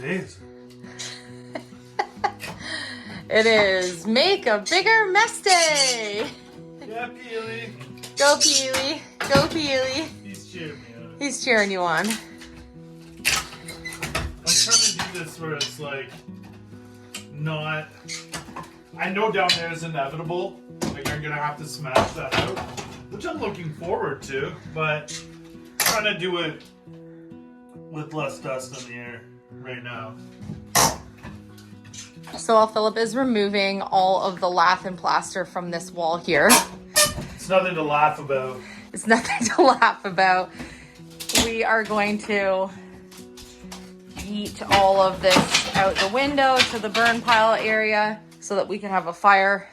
day is it? It is Make a Bigger Mess Day. Yeah, Peely. Go Peely. Go Peely. He's cheering me on. He's cheering you on. I'm trying to do this where it's like not. I know down there is inevitable. Like I'm gonna have to smash that out, which I'm looking forward to. But I'm trying to do it with less dust in the air right now. So while Philip is removing all of the lath and plaster from this wall here, It's nothing to laugh about. it's nothing to laugh about. We are going to yeet all of this out the window to the burn pile area so that we can have a fire.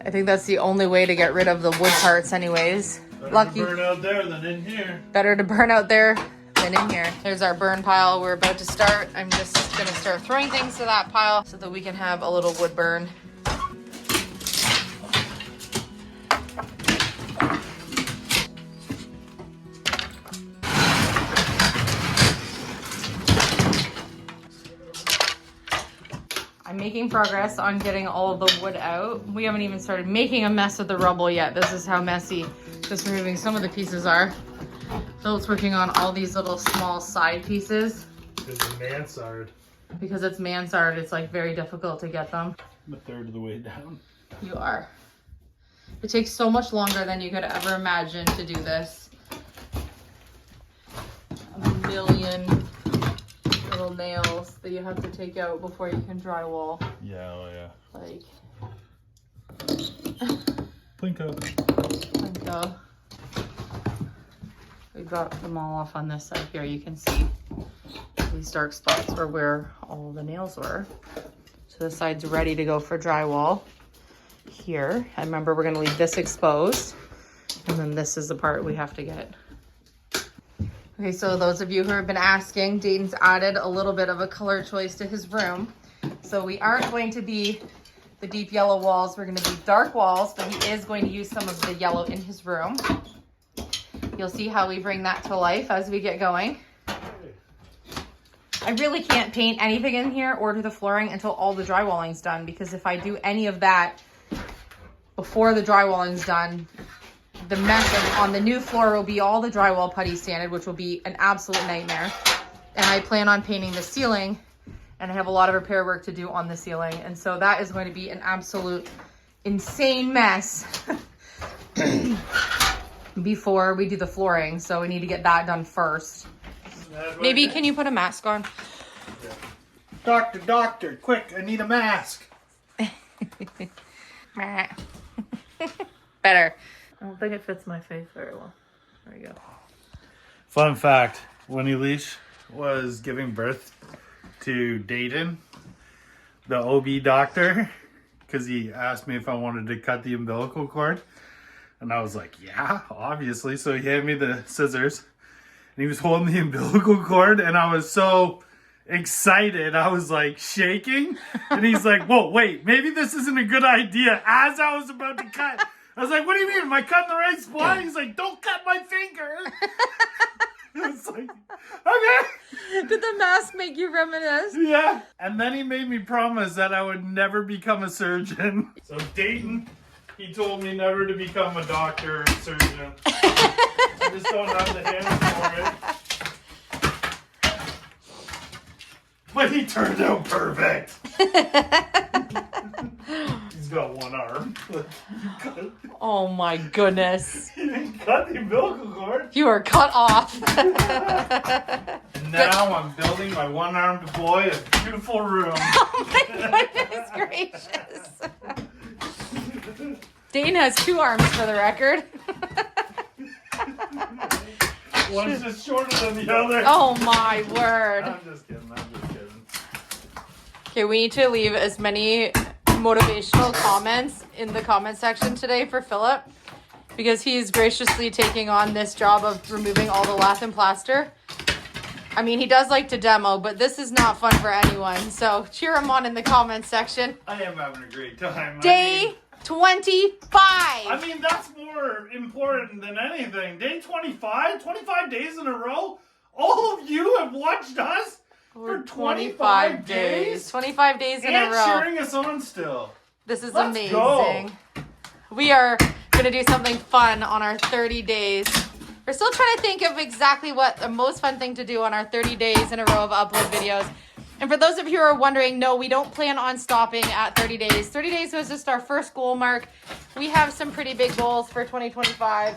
I think that's the only way to get rid of the wood parts anyways. Better Lucky. to burn out there than in here. Better to burn out there than in here. There's our burn pile. We're about to start. I'm just gonna start throwing things to that pile so that we can have a little wood burn. I'm making progress on getting all of the wood out. We haven't even started making a mess with the rubble yet. This is how messy just removing some of the pieces are. Philip's working on all these little small side pieces. Because the mansard. Because it's mansard, it's like very difficult to get them. I'm a third of the way down. You are. It takes so much longer than you could ever imagine to do this. A million little nails that you have to take out before you can drywall. Yeah, oh yeah. Like, Plinko. Plinko. We got them all off on this side here. You can see these dark spots are where all the nails were. So this side's ready to go for drywall here. I remember we're gonna leave this exposed. And then this is the part we have to get. Okay, so those of you who have been asking, Dayton's added a little bit of a color choice to his room. So we aren't going to be the deep yellow walls. We're gonna be dark walls, but he is going to use some of the yellow in his room. You'll see how we bring that to life as we get going. I really can't paint anything in here or do the flooring until all the drywalling's done, because if I do any of that before the drywalling's done, the mess on the new floor will be all the drywall putty sanded, which will be an absolute nightmare. And I plan on painting the ceiling, and I have a lot of repair work to do on the ceiling. And so that is going to be an absolute insane mess before we do the flooring. So we need to get that done first. Maybe can you put a mask on? Doctor, quick, I need a mask. Better. I don't think it fits my face very well. There we go. Fun fact, when Elysia was giving birth to Dayton, the OB doctor, because he asked me if I wanted to cut the umbilical cord, and I was like, yeah, obviously. So he handed me the scissors, and he was holding the umbilical cord, and I was so excited. I was like shaking, and he's like, whoa, wait, maybe this isn't a good idea. As I was about to cut, I was like, what do you mean? Am I cutting the right spot? He's like, don't cut my finger. It's like, okay. Did the mask make you reminisce? Yeah. And then he made me promise that I would never become a surgeon. So Dayton, he told me never to become a doctor or a surgeon. I just don't have the hands for it. But he turned out perfect. He's got one arm. Oh my goodness. He didn't cut the umbilical cord. You are cut off. And now I'm building my one-armed boy a beautiful room. Oh my goodness gracious. Dane has 2 arms for the record. One's just shorter than the other. Oh my word. I'm just kidding. Okay, we need to leave as many motivational comments in the comment section today for Philip, because he's graciously taking on this job of removing all the lath and plaster. I mean, he does like to demo, but this is not fun for anyone. So cheer him on in the comment section. I am having a great time. Day 25. I mean, that's more important than anything. Day 25? 25 days in a row? All of you have watched us For 25 days? 25 days in a And row. cheering us on still. This is Let's amazing. go. We are going to do something fun on our 30 days. We're still trying to think of exactly what the most fun thing to do on our 30 days in a row of upload videos. And for those of you who are wondering, no, we don't plan on stopping at 30 days. 30 days was just our first goal mark. We have some pretty big goals for 2025.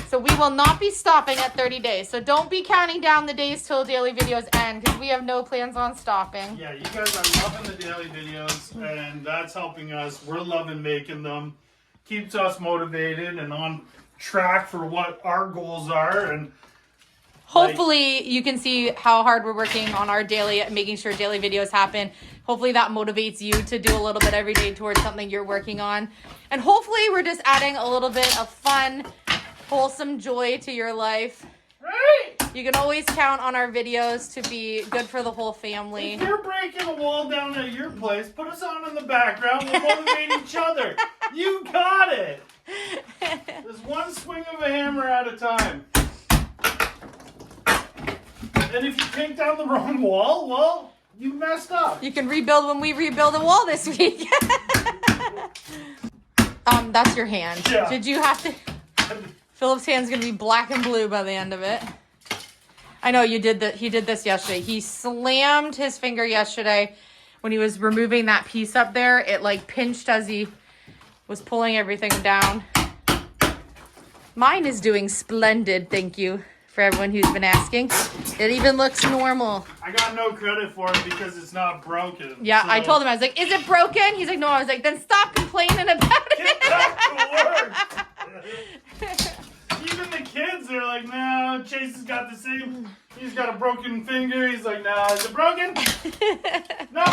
So we will not be stopping at 30 days. So don't be counting down the days till daily videos end, because we have no plans on stopping. Yeah, you guys are loving the daily videos, and that's helping us. We're loving making them. Keeps us motivated and on track for what our goals are. And hopefully you can see how hard we're working on our daily, making sure daily videos happen. Hopefully that motivates you to do a little bit every day towards something you're working on. And hopefully we're just adding a little bit of fun, wholesome joy to your life. right? You can always count on our videos to be good for the whole family. If you're breaking a wall down at your place, put us on in the background. We'll motivate each other. You got it. There's one swing of a hammer at a time. And if you take down the wrong wall, well, you messed up. You can rebuild when we rebuild a wall this week. That's your hand. Yeah. Did you have to... Philip's hand's gonna be black and blue by the end of it. I know you did that. He did this yesterday. He slammed his finger yesterday when he was removing that piece up there. It like pinched as he was pulling everything down. Mine is doing splendid, thank you, for everyone who's been asking. It even looks normal. I got no credit for it because it's not broken. Yeah, so I told him, I was like, is it broken? He's like, no. I was like, then stop complaining about Get it. back to work. Even the kids, they're like, no, Chase has got the same. He's got a broken finger. He's like, no, is it broken? No.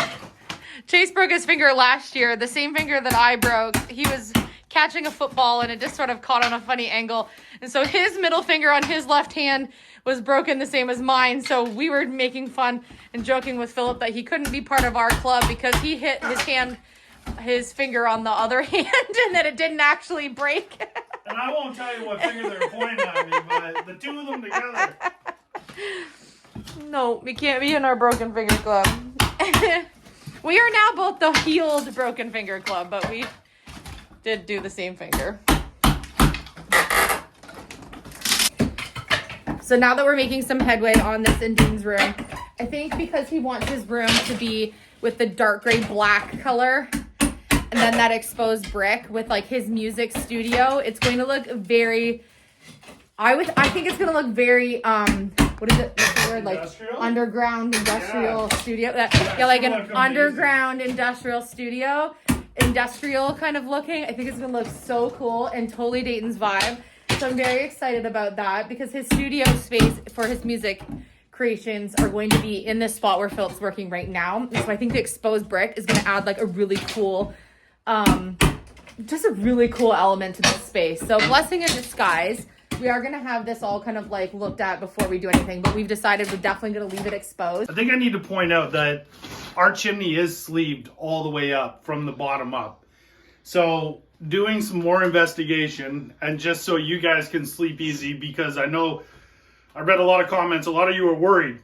Chase broke his finger last year, the same finger that I broke. He was catching a football and it just sort of caught on a funny angle. And so his middle finger on his left hand was broken the same as mine. So we were making fun and joking with Philip that he couldn't be part of our club because he hit his finger on the other hand and that it didn't actually break. And I won't tell you what finger they're pointing at me, but the two of them together. No, we can't be in our broken finger club. We are now both the healed broken finger club, but we did do the same finger. So now that we're making some headway on this in Dean's room, I think because he wants his room to be with the dark gray black color and then that exposed brick with like his music studio, it's going to look very, I think it's going to look very, what is it? What's the word? Like Industrial? underground industrial studio. Yeah, Like an amazing. underground industrial studio. Industrial kind of looking. I think it's going to look so cool and totally Dayton's vibe. So I'm very excited about that because his studio space for his music creations are going to be in this spot where Philip's working right now. So I think the exposed brick is going to add like a really cool, just a really cool element to this space. So blessing in disguise. We are going to have this all kind of like looked at before we do anything, but we've decided we're definitely going to leave it exposed. I think I need to point out that our chimney is sleeved all the way up from the bottom up. So doing some more investigation and just so you guys can sleep easy, because I know I read a lot of comments. A lot of you are worried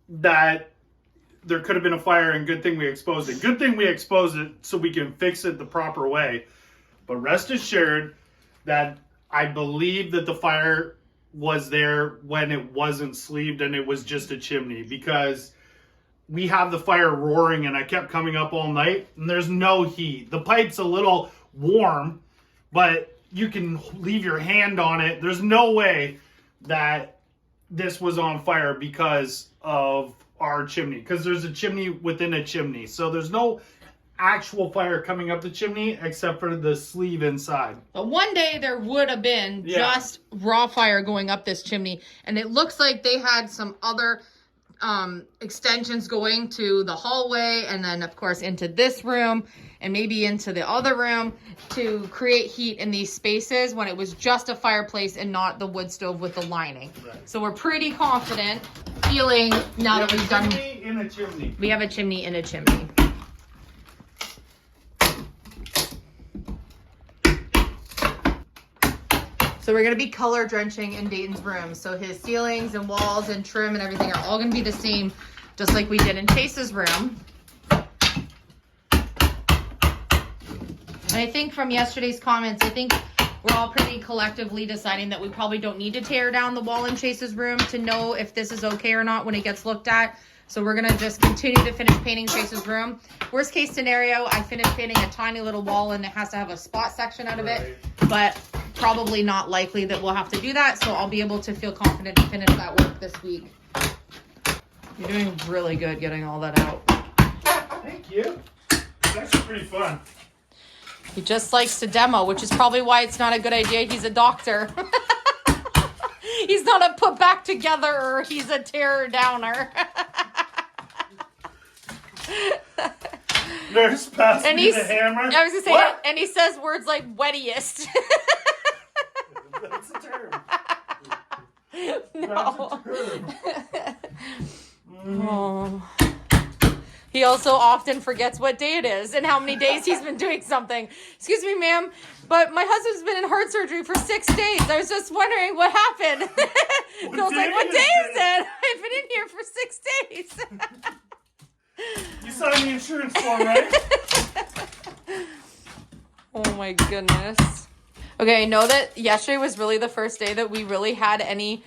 that there could have been a fire and good thing we exposed it. Good thing we exposed it so we can fix it the proper way. But rest assured that I believe that the fire was there when it wasn't sleeved and it was just a chimney, because we have the fire roaring and I kept coming up all night and there's no heat. The pipe's a little warm, but you can leave your hand on it. There's no way that this was on fire because of our chimney, because there's a chimney within a chimney. So there's no actual fire coming up the chimney except for the sleeve inside. But one day there would have been just raw fire going up this chimney, and it looks like they had some other extensions going to the hallway and then of course into this room and maybe into the other room to create heat in these spaces when it was just a fireplace and not the wood stove with the lining. Right. So we're pretty confident feeling now that we've done. In a chimney. We have a chimney in a chimney. So we're going to be color drenching in Dayton's room. So his ceilings and walls and trim and everything are all going to be the same just like we did in Chase's room. And I think from yesterday's comments, I think we're all pretty collectively deciding that we probably don't need to tear down the wall in Chase's room to know if this is okay or not when it gets looked at. So we're gonna just continue to finish painting Chase's room. Worst case scenario, I finish painting a tiny little wall and it has to have a spot section out of it, but probably not likely that we'll have to do that. So I'll be able to feel confident to finish that work this week. You're doing really good getting all that out. Thank you. It's actually pretty fun. He just likes to demo, which is probably why it's not a good idea. He's a doctor. He's not a put back together or he's a tear downer. Nurse passed and me the hammer. I was gonna say, what? And he says words like wettiest. That's a term. No. That's a term. Oh. He also often forgets what day it is and how many days he's been doing something. Excuse me, ma'am, but my husband's been in heart surgery for 6 days. I was just wondering what happened. Phil's like, what day is it? I've been in here for 6 days. You signed the insurance form, right? Oh my goodness. Okay, I know that yesterday was really the first day that we really had any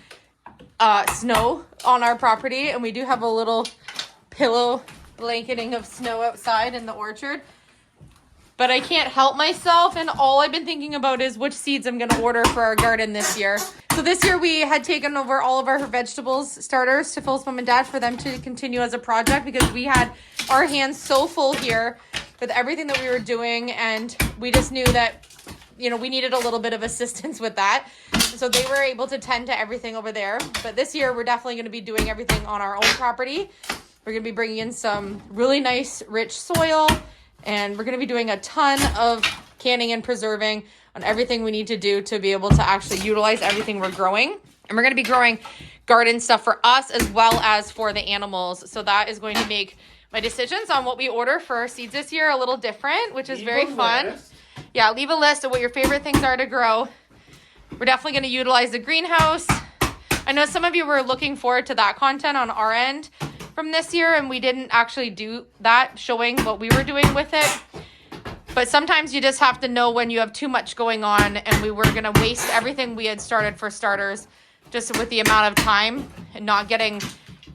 snow on our property, and we do have a little pillow blanketing of snow outside in the orchard. But I can't help myself, and all I've been thinking about is which seeds I'm going to order for our garden this year. So this year we had taken over all of our vegetables starters to Phil's mom and dad for them to continue as a project because we had our hands so full here with everything that we were doing, and we just knew that, you know, we needed a little bit of assistance with that. So they were able to tend to everything over there. But this year we're definitely going to be doing everything on our own property. We're going to be bringing in some really nice, rich soil, and we're going to be doing a ton of canning and preserving on everything we need to do to be able to actually utilize everything we're growing. And we're going to be growing garden stuff for us as well as for the animals. So that is going to make my decisions on what we order for our seeds this year a little different, which is very fun. Yeah, leave a list of what your favorite things are to grow. We're definitely going to utilize the greenhouse. I know some of you were looking forward to that content on our end from this year, and we didn't actually do that, showing what we were doing with it. But sometimes you just have to know when you have too much going on, and we were going to waste everything we had started for starters just with the amount of time and not getting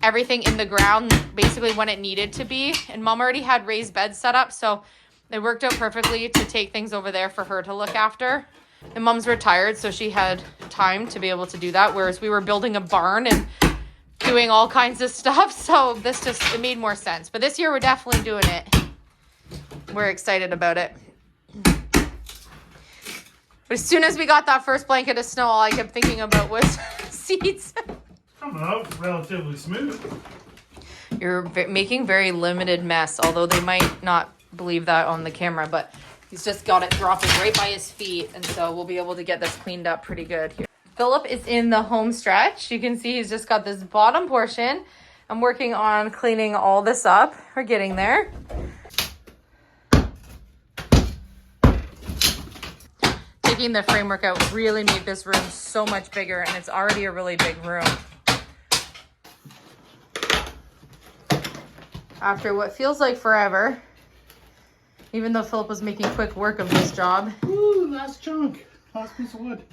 everything in the ground basically when it needed to be. And mom already had raised beds set up, so it worked out perfectly to take things over there for her to look after. And mom's retired, so she had time to be able to do that, whereas we were building a barn and doing all kinds of stuff. So this just, it made more sense. But this year we're definitely doing it. We're excited about it. But as soon as we got that first blanket of snow, all I kept thinking about was seeds. Coming out relatively smooth. You're making very limited mess, although they might not believe that on the camera, but he's just got it dropping right by his feet, and so we'll be able to get this cleaned up pretty good here. Philip is in the home stretch. You can see he's just got this bottom portion. I'm working on cleaning all this up. We're getting there. Taking the framework out really made this room so much bigger, and it's already a really big room. After what feels like forever, even though Philip was making quick work of this job. Ooh, last chunk. Last piece of wood.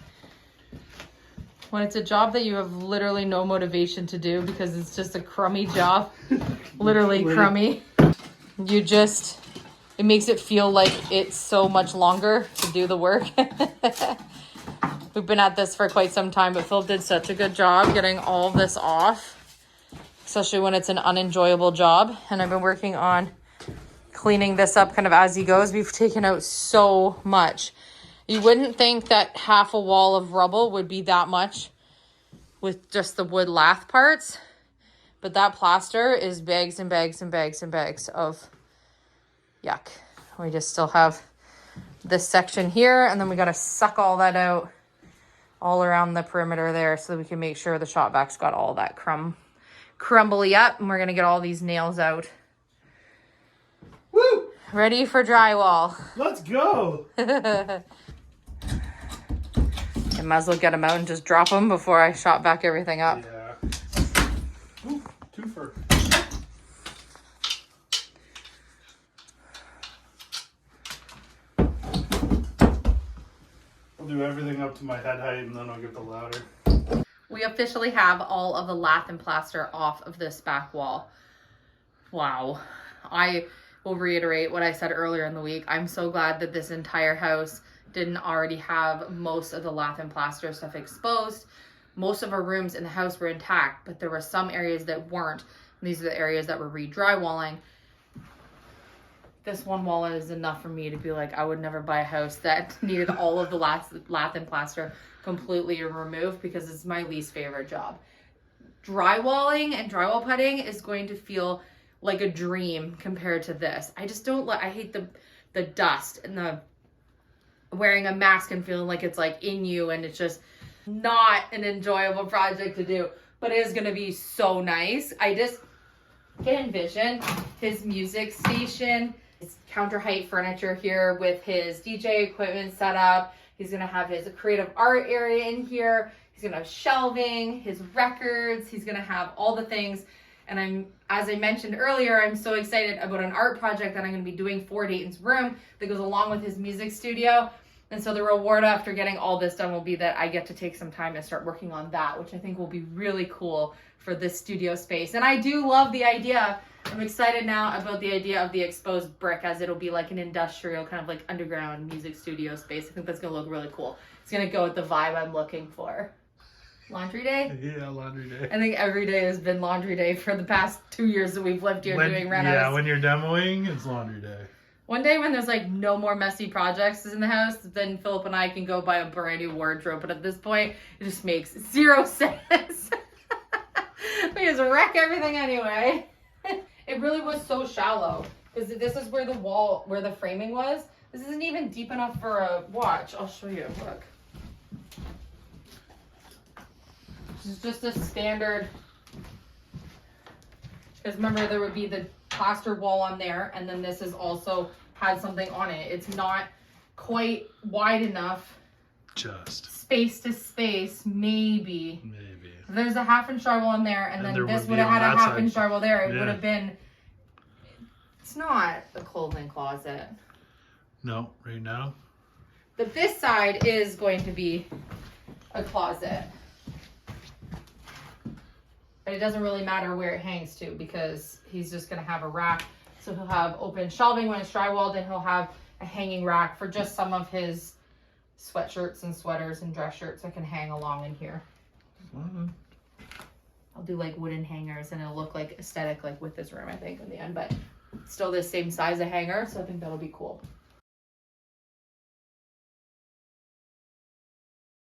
When it's a job that you have literally no motivation to do because it's just a crummy job. Literally crummy. You just, it makes it feel like it's so much longer to do the work. We've been at this for quite some time, but Philip did such a good job getting all of this off, especially when it's an unenjoyable job. And I've been working on cleaning this up kind of as he goes. We've taken out so much. You wouldn't think that half a wall of rubble would be that much with just the wood lath parts, but that plaster is bags and bags and bags and bags of yuck. We just still have this section here, and then we got to suck all that out all around the perimeter there so that we can make sure the shop vac's got all that crumbly up, and we're going to get all these nails out. Woo! Ready for drywall. Let's go. I might as well get them out and just drop them before I shop back everything up. Yeah. Ooh, twofer. up to my head height and then I'll get the ladder. We officially have all of the lath and plaster off of this back wall. Wow. I will reiterate what I said earlier in the week. I'm so glad that this entire house didn't already have most of the lath and plaster stuff exposed. Most of our rooms in the house were intact, but there were some areas that weren't. And these are the areas that were re-drywalling. This one wall is enough for me to be like, I would never buy a house that needed all of the lath and plaster completely removed, because it's my least favorite job. Drywalling and drywall putting is going to feel like a dream compared to this. I just don't I hate the dust and the wearing a mask and feeling like it's like in you, and it's just not an enjoyable project to do, but it is going to be so nice. I just can envision his music station, his counter height furniture here with his DJ equipment set up. He's going to have his creative art area in here. He's going to have shelving, his records. He's going to have all the things. And as I mentioned earlier, I'm so excited about an art project that I'm going to be doing for Dayton's room that goes along with his music studio. And so the reward after getting all this done will be that I get to take some time and start working on that, which I think will be really cool for this studio space. And I do love the idea. I'm excited now about the idea of the exposed brick, as it'll be like an industrial kind of like underground music studio space. I think that's going to look really cool. It's going to go with the vibe I'm looking for. Laundry day? Yeah, laundry day. I think every day has been laundry day for the past 2 years that we've lived here doing renos. Yeah, when you're demoing, it's laundry day. One day when there's like no more messy projects in the house, then Philip and I can go buy a brand new wardrobe. But at this point, it just makes zero sense. We just wreck everything anyway. It really was so shallow, because this is where the wall, where the framing was. This isn't even deep enough for a watch. I'll show you. Look. This is just a standard. Because remember, there would be the plaster wall on there, and then this is also had something on it. It's not quite wide enough. Just. Space to space, maybe. Maybe. There's a 1/2-inch drywall in there, and then this would have had a 1/2-inch drywall there. It would have been. It's not a clothing closet. No, right now. But this side is going to be a closet. But it doesn't really matter where it hangs to, because he's just going to have a rack. So he'll have open shelving when it's drywalled, and he'll have a hanging rack for just some of his sweatshirts and sweaters and dress shirts that can hang along in here. Mm-hmm. I'll do like wooden hangers, and it'll look like aesthetic like with this room, I think, in the end. But still the same size of hanger, so I think that'll be cool.